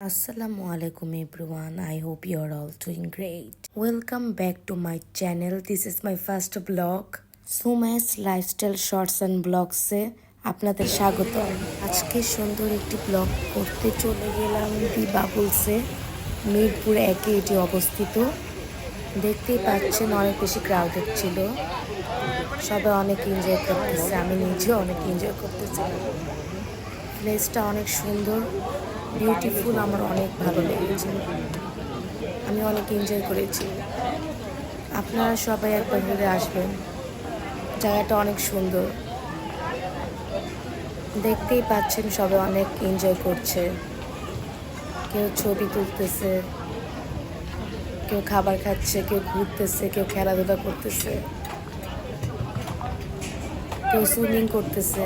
Assalamu alaikum everyone. I hope you are all doing great. Welcome back to my channel. This is my first vlog. Suma's Lifestyle Shorts and Vlogs এ আপনাদের স্বাগত। আজকে সুন্দর একটি blog করতে চলে গেলাম দি বাবুলসে। মিরপুর একে এটি অবস্থিত। দেখতেই পাচ্ছেন অনেক বেশি ক্রাউডেড ছিল। সবাই অনেক এনজয় করতেছে, আমি নিজেও অনেক এনজয় করতেছি। প্লেসটা অনেক সুন্দর, বিউটিফুল, আমার অনেক ভালো লেগেছে। আমি অনেক এনজয় করেছি। আপনারা সবাই একবার ঘুরে আসবেন, জায়গাটা অনেক সুন্দর। দেখতেই পাচ্ছেন সবাই অনেক এনজয় করছে, কেউ ছবি তুলতেছে, কেউ খাবার খাচ্ছে, কেউ ঘুরতেছে, কেউ খেলাধুলা করতেছে, কেউ সুইমিং করতেছে।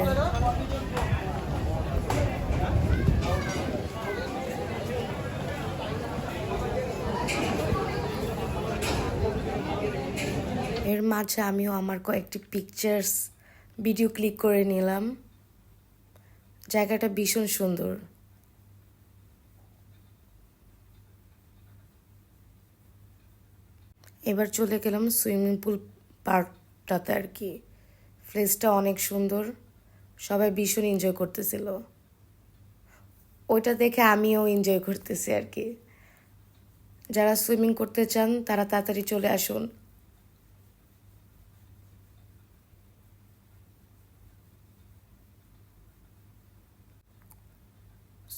এর মাঝে আমিও আমার কয়েকটি পিকচার্স ভিডিও ক্লিক করে নিলাম। জায়গাটা ভীষণ সুন্দর। এবার চলে গেলাম সুইমিং পুল পার্কটাতে আর কি। প্লেসটা অনেক সুন্দর, সবাই ভীষণ এনজয় করতেছিল। ওইটা দেখে আমিও এনজয় করতেছি আর কি। যারা সুইমিং করতে চান তারা তাড়াতাড়ি চলে আসুন।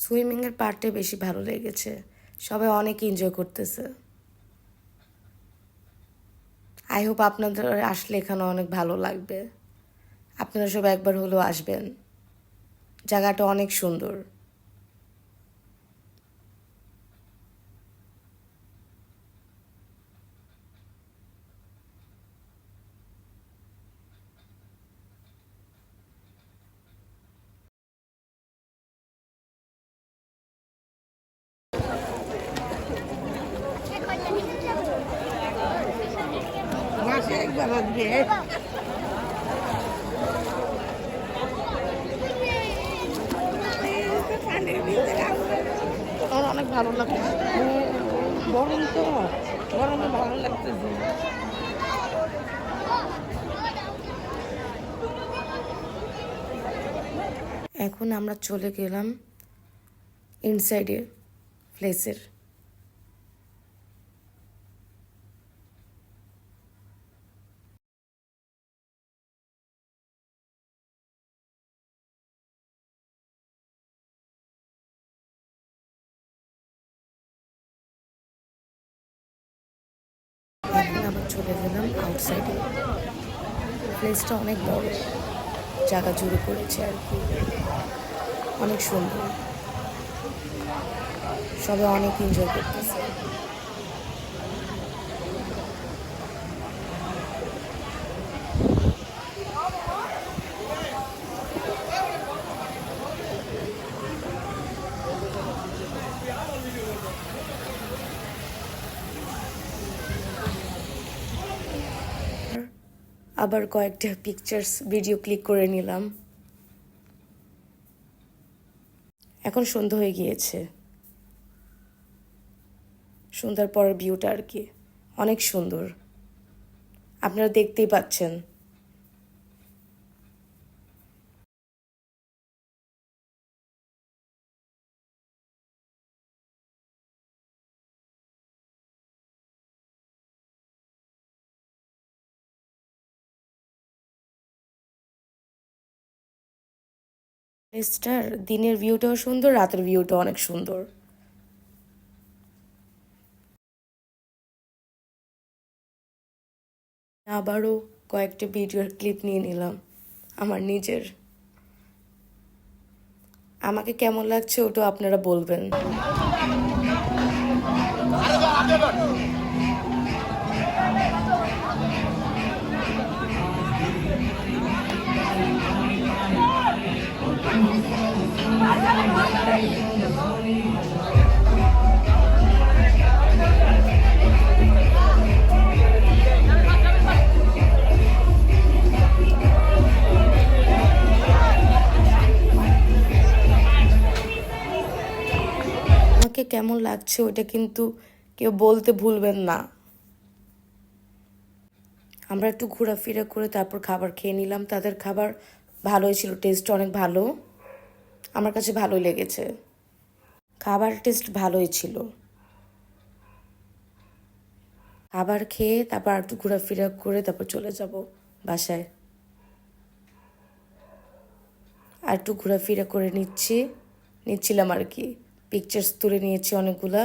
সুইমিংয়ের পার্টে বেশি ভালো লেগেছে, সবাই অনেক এনজয় করতেছে। আই হোপ আপনাদের আসলে এখানে অনেক ভালো লাগবে। আপনারা সবাই একবার হলেও আসবেন, জায়গাটা অনেক সুন্দর। মাসে একবার আসবে। আমার অনেক ভালো লাগে, গরম তো, গরমে ভালো লাগতেছে। এখন আমরা চলে গেলাম ইনসাইডে প্লেসের। এখন আবার চলে গেলাম আউটসাইডে। প্লেসটা অনেক বড়, জায়গা জুড়ে পড়েছে আর কি, অনেক সুন্দর। সবাই অনেক এনজয় করতেছে। আবার কয়েকটা পিকচার্স ভিডিও ক্লিক করে নিলাম। এখন সন্ধ্যা হয়ে গিয়েছে। সন্ধ্যার পরের ভিউটা আর কি অনেক সুন্দর, আপনারা দেখতেই পাচ্ছেন। প্লেসটার দিনের ভিউটাও সুন্দর, রাতের ভিউটাও অনেক সুন্দর। আবারও কয়েকটা ভিডিওর ক্লিপ নিয়ে নিলাম আমার নিজের। আমাকে কেমন লাগছে ওটাও আপনারা বলবেন। কেমন লাগছে ওইটা কিন্তু কেউ বলতে ভুলবেন না। আমরা একটু ঘোরাফেরা করে তারপর খাবার খেয়ে নিলাম। তাদের খাবার ভালোই ছিল, টেস্ট অনেক ভালো, আমার কাছে ভালোই লেগেছে। খাবার টেস্ট ভালোই ছিল। খাবার খেয়ে তারপর একটু ঘোরাফেরা করে তারপর চলে যাব বাসায়। আর একটু ঘোরাফেরা করে নিচ্ছিলাম আর কি, পিকচার্স তুলে নিয়েছি অনেকগুলা।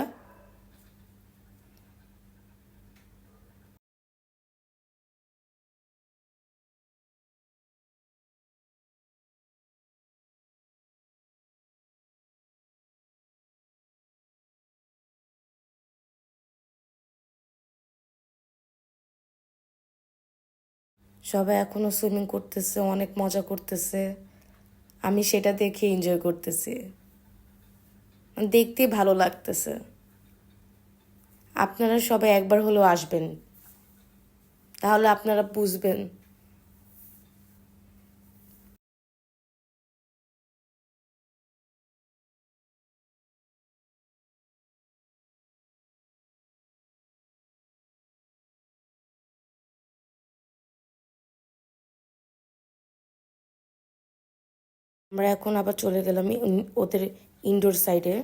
সবাই এখনো সুইমিং করতেছে, অনেক মজা করতেছে, আমি সেটা দেখে এনজয় করতেছি, দেখতে ভালো লাগতেছে। আপনারা সবাই একবার হলেও আসবেন, তাহলে আপনারা বুঝবেন। আমরা এখন আবার চলে গেলাম ওদের ইনডোর সাইডে।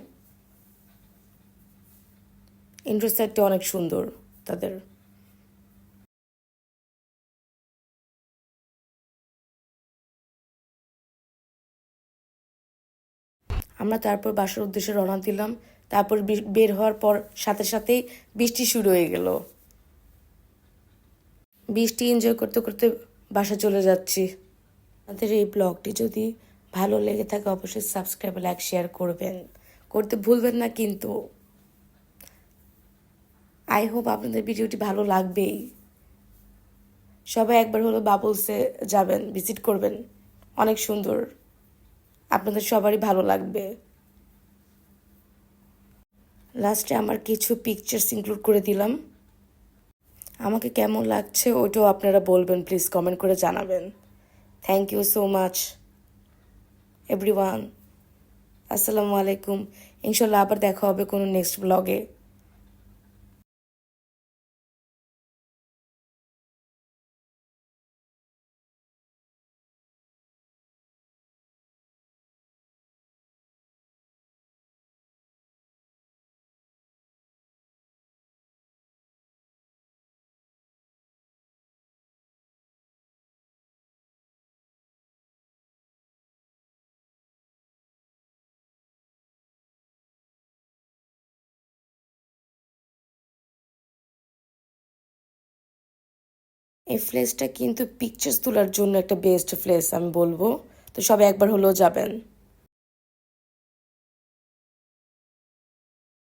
ইনডোর সাইডটা অনেক সুন্দর তাদের। আমরা তারপর বাসার উদ্দেশ্যে রওনা দিলাম। তারপর বের হওয়ার পর সাথে সাথেই বৃষ্টি শুরু হয়ে গেল। বৃষ্টি এনজয় করতে করতে বাসা চলে যাচ্ছি। আমাদের এই ব্লগটি যদি ভালো লেগে থাকে অবশ্যই সাবস্ক্রাইব, লাইক, শেয়ার করতে ভুলবেন না কিন্তু। আই হোপ আপনাদের ভিডিওটি ভালো লাগবেই। সবাই একবার হলো বাবলসে যাবেন, ভিজিট করবেন, অনেক সুন্দর, আপনাদের সবারই ভালো লাগবে। লাস্টে আমার কিছু পিকচার্স ইনক্লুড করে দিলাম। আমাকে কেমন লাগছে ওইটাও আপনারা বলবেন, প্লিজ কমেন্ট করে জানাবেন। Thank you so much everyone. আসসালামু আলাইকুম। ইনশাল্লাহ আবার দেখা হবে কোনো নেক্সট ব্লগে। এই প্লেসটা কিন্তু পিকচার্স তোলার জন্য একটা বেস্ট প্লেস আমি বলবো, তো সবাই একবার হলেও যাবেন।